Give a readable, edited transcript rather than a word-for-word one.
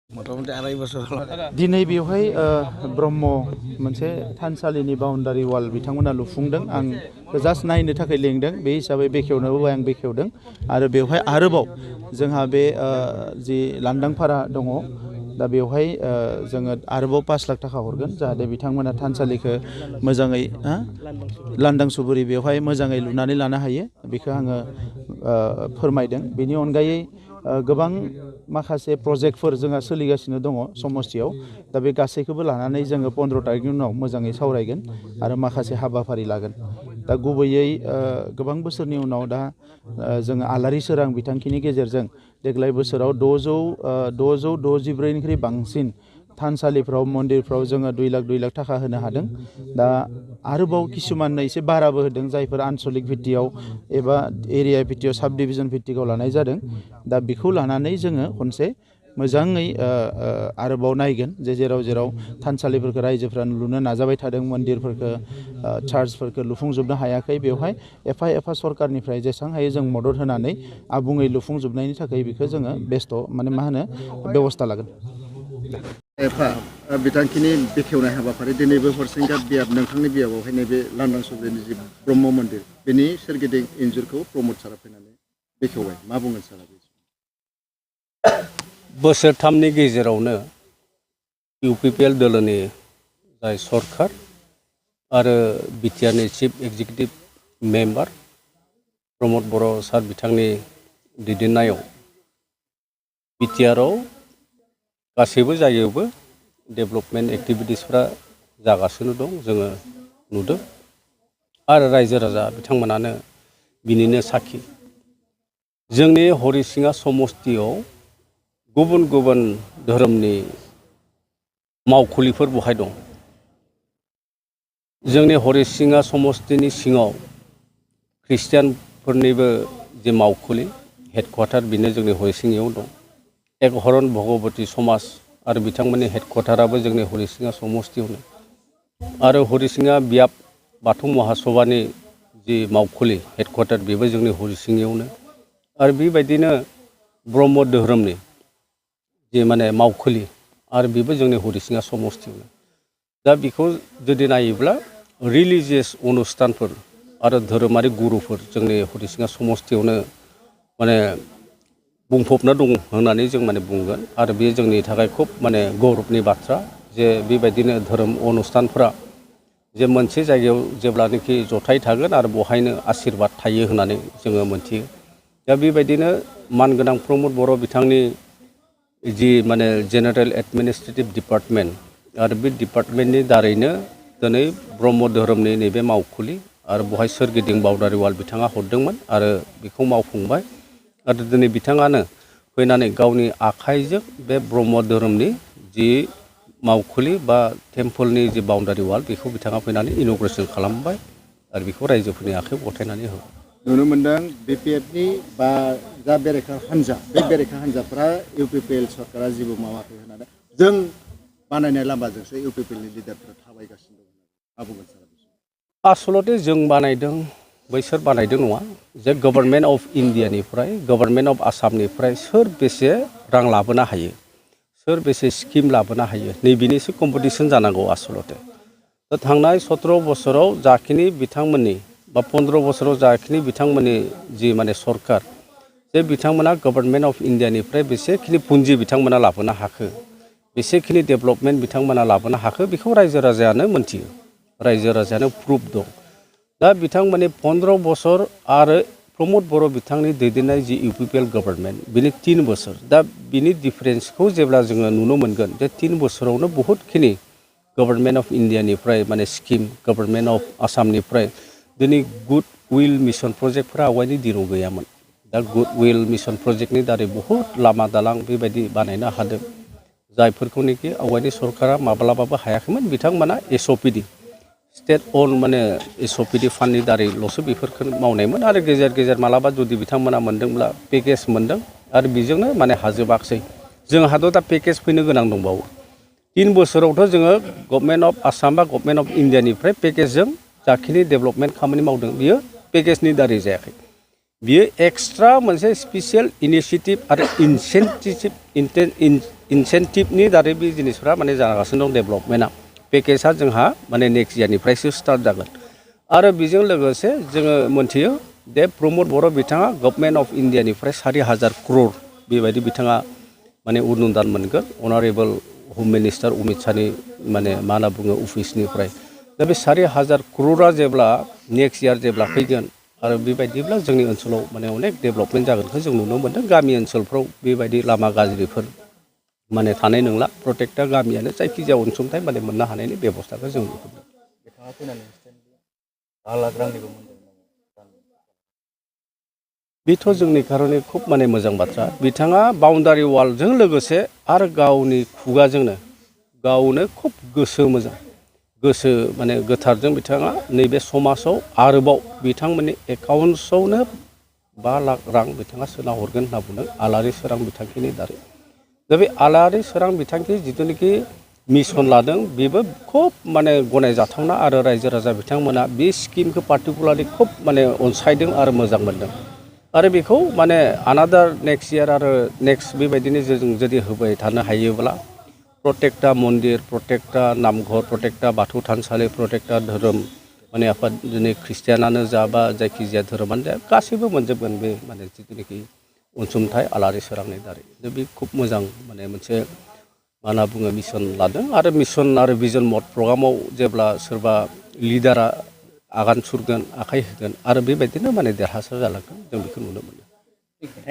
मथा-मथि 2.5 बोसोर दिनै बेवहाय ब्रह्म मोनसे थानसालिनि बाउन्डारि वाल बिथांमोना लुफुंदों आं जास्ट नायनो थाखाय लेंदों बे हिसाबै बेखेवनोबो आं बेखेवदों आरो बेवहाय आरोबाव जोंहा बे जि लांदांफारा दङ दा बेवहाय जोङो आरोबाव 5 लाख थाखा हरगोन जाहाथे बिथांमोना थानसालिखौ मोजाङै लांदां सुबुरि बेवहाय मोजाङै लुनानै लानो हायो बेखौ आङो फोरमायदों बेनि अनगायै गोबां माखासे प्रजेक्टफोर जोंहा सोलिगासिनो दङ समस्थियाव दा बे गासैखौबो लानानै जोङो 15 तारिखनि उनाव मोजाङै सावरायगोन आरो माखासे हाबाफारि लागोन दा गुबैयै गोबां बोसोरनि उनाव दा जोङो आलारि सोरां बिथांखिनि गेजेरजों देग्लाय बोसोराव 664निख्रुइ बांसिन थानसालिफ्राव मन्दिरफ्राव जोङो 2 लाख थाखा होनो हादों दा आरोबाव किसुमाननो एसे बाराबो होदों जायफोर आनसलिक भित्तियाव एबा एरिया भित्तियाव साब डिभिजन भित्तियाव लानाय जादों दा बेखौ लानानै जोङो खनसे मोजाङै आरोबाव नायगोन जे जेराव थानसालिफोरखौ रायजोफ्रा लुनो नाजाबाय थादों मन्दिरफोरखौ चार्चफोरखौ लुफुंजोबनो हायाखै बेवहाय एफा सरकारनिफ्राय जेसेबां हायो जों मदद होनानै आबुङै लुफुंजोबनायनि थाखाय बेखौ जोङो बेस्थ' माने मा होनो बेबस्था लागोन एफा बिथांखिनि बेखेवनाय हाबाफारि दिनैबो हरसिंगा बियाब नोंथांनि बियाबावहाय नैबे लांदां सुब्रिनि जि ब्रह्म मन्दिर बेनि सोरगिदिं इन्जुरखौ प्रमद सारा फैनानै बेखेवबाय मा बुंगोन सारा बे बोसोरथामनि गेजेरावनो इउपिपिएल दोलोनि जाय सरकार आरो बिटिआरनि चिफ एक्जिकिउटिभ मेम्बार प्रमद बर' सार बिथांनि दैदेननायाव बिटिआरआव गासैबो जायगायावबो डेभेलपमेन्ट एक्टिभिटिसफ्रा जागासिनो दं जोङो नुदों आरो रायजो राजा बिथांमोनानो बिनिनो साखि जोंनि हरिसिङा समस्तियाव गुबुन गुबुन धोरोमनि मावखुलिफोर बहाय दं जोंनि हरिसिङा समस्तिनि सिङाव ख्रिस्टियानफोरनिबो जे मावखुलि हेडक्वार्टार बेनो जोंनि हरिसिङायाव दं एकहरन भगवती समाज आरो बिथांमोननि हेडक्वार्टाराबो जोंनि हरिसिङा समस्तियावनो आरो हरिसिङा बियाब बाथौ महासभानि जि मावखुलि हेडक्वार्टार बेबो जोंनि हरिसिङायावनो आरो बेबायदिनो ब्रह्म धोरोमनि जे माने मावखुलि आरो बेबो जोंनि हरिसिङा समस्तियावनो दा बेखौ जुदि नायोब्ला रिलिजियास अनुस्थानफोर आरो धोरोमारि गुरुफोर जोंनि हरिसिङा समस्तियावनो माने बुंफबना दं होननानै जों माने बुंगोन आरो बे जोंनि थाखाय खुब माने गौरबनि बाथ्रा जे बेबायदिनो धोरोम अनुस्थानफोरा जे मोनसे जायगायाव जेब्लानोखि जथाय थागोन आरो बहायनो आशीर्बाद थायो होननानै जोङो मोनथियो दा बेबायदिनो मानगोनां प्रमद बर' बिथांनि जि माने जेनेरेल एडमिनिस्ट्रेटिभ डिपार्टमेन्ट आरो बे डिपार्टमेन्टनि दारैनो दिनै ब्रह्म धोरोमनि नैबे मावखुलि आरो बहाय सोरगिदिं बाउन्डारि वाल बिथाङा हरदोंमोन आरो बेखौ मावफुंबाय आरो दिनै बिथाङानो फैनानै गावनि आखाइजों बे ब्रह्म धोरोमनि जि मावखुलि बा टेम्पोलनि जि बाउन्डारि वाल बेखौ बिथाङा फैनानै इन'ग्रेसन खालामबाय आरो बेखौ रायजोफोरनि आखाइयाव गथायनानै होबाय नुनो मोनदों बिपिएफनि बा जा बेरेखा हान्जा बे बेरेखा हान्जाफ्रा इउपिपिएल सरकारा जेबो मावाखै होननानै जों बानायनाय लामाजोंसो इउपिपिएलनि लिडारफोरा थाबायगासिनो दं मा बुंगोन सार आसलते जों बानायदों बैसोर बानायदों नङा जे गभर्नमेन्ट अफ इन्डियानिफ्राय गभर्नमेन्ट अफ आसामनिफ्राय सोर बेसे रां लाबोनो हायो सोर बेसे स्किम लाबोनो हायो नैबेनिसो कम्पिटिसन जानांगौ आसलते दा थांनाय 17 बोसोराव जाखिनि बिथांमोननि बा 15 बोसोराव जाखिनि बिथांमोननि जि माने सरकार जे बिथांमोना गभर्नमेन्ट अफ इन्डियानिफ्राय बेसेखिनि पुन्जि बिथांमोना लाबोनो हाखो बेसेखिनि डेभेलपमेन्ट बिथांमोना लाबोनो हाखो बेखौ रायजो राजायानो मोनथियो रायजो राजायानो प्रुफ दं दा बिथांमोननि 15 बोसोर आरो प्रमद बर' बिथांनि दैदेननाय जि इउपिपिएल गभर्नमेन्ट बिनि 3 बोसोर दा बिनि डिफारेन्सखौ जेब्ला जोङो नुनो मोनगोन जे 3 बोसोरावनो बहुतखिनि गभर्नमेन्ट अफ इन्डियानिफ्राय माने स्किम गभर्नमेन्ट अफ आसामनिफ्राय दिनै गुड उइल मिशन प्रजेक्टफोरा आवगायनि दिनाव गैयामोन दा गुड उइल मिशन प्रजेक्टनि दारै बहुद लामा दालां बेबायदि बानायनो हादों जायफोरखौनोखि आवगायनि सरकारा माब्लाबाबो हायाखैमोन बिथांमोना एसअपिडि स्टेट अन माने एसअपिडि फान्डनि दारैल'सो बेफोरखौ मावनायमोन आरो गेजेर गेजेर मालाबा जुदि बिथांमोना मोन्दोंब्ला पेकेज मोन्दों आरो बेजोंनो माने हाजोबाखसै जोंहाथ' दा पेकेज फैनो गोनां दंबावो 3 बोसोरावथ' जोङो गभर्नमेन्ट अफ आसाम बा गभर्नमेन्ट अफ इन्डियानिफ्राय पेकेजजों जाखिनि डेभेलपमेन्ट खामानि मावदों बियो पेकेजनि दारै जायाखै बियो एक्सट्रा मोनसे स्पेसियेल इनिसियेटिभ आरो इनसेन्टिभनि दारै बे जिनिसफ्रा माने जागासिनो दं डेभेलपमेन्टआ पेकेजआ जोंहा माने नेक्स्ट इयारनिफ्रायसो स्टार्ट जागोन आरो बेजों लोगोसे जोङो मोनथियो दे प्रमद बर' बिथाङा गभर्नमेन्ट अफ इन्डियानिफ्राय 4,000 crore बेबायदि बिथाङा माने अनुदान मोनगोन अनारेबल हम मिनिस्टार अमित शाहनि माने मा होनना बुङो अफिसनिफ्राय दा बे 4,000 crore जेब्ला नेक्स्ट इयार जेब्ला फैगोन आरो बेबायदिब्ला जोंनि ओनसोलाव माने अनेक डेभेलपमेन्ट जागोनखौ जों नुनो मोन्दों गामि ओनसोलफ्राव बेबायदि लामा गाज्रिफोर माने थानाय नंला प्रत्येकटा गामियानो जायखिजाया अनसुंथाइ माने मोननो हानायनि बेबस्थाखौ जों नुहुरदों। बिथाङा फैनानै लाख रांनिबो मोनदों बेथ' जोंनि कारने खुब माने मोजां बाथ्रा बिथाङा बाउन्डारि वालजों लोगोसे आरो गावनि खुगाजोंनो गावनो खुब गोसो मोजां गोसो माने गोथारजों बिथाङा नैबे समाजाव आरोबाव बिथांमोननि एकाउन्ट्सआवनो 5 लाख रां बिथाङा सोना हरगोन होनना बुंदों आलारि सोरां बिथांखिनि दारै दा बे आलारि सोरां बिथांखि जिथुनिखि मिशन लादों बेबो खुब माने गनायजाथावना आरो रायजो राजा बिथांमोना बे स्किमखौ पार्टिकुलारलि खुब माने अनसायदों आरो मोजां मोनदों आरो बेखौ माने आनादार नेक्स्ट इयार आरो नेक्स्ट बेबायदिनो जों जुदि होबाय थानो हायोब्ला प्रत्येकटा मन्दिर प्रत्येकटा नामघर प्रत्येकटा बाथौ थानसालि प्रत्येकटा धोरोम माने आफाद दिनै ख्रिस्टियानानो जा बा जायखिजाया धोरोमानो जा गासैबो मोनजोबगोन बे माने जिथुनिखि अनसुंथाइ आलारि सोरांनि दारै दा बे खुब मोजां माने मोनसे मा होनना बुङो मिशन लादों आरो मिशन आरो भिजन मद प्रग्रामाव जेब्ला सोरबा लिडारा आगान सुरगोन आखाइ होगोन आरो बेबायदिनो माने देरहासार जालांगोन जों बेखौ नुनो मोनो।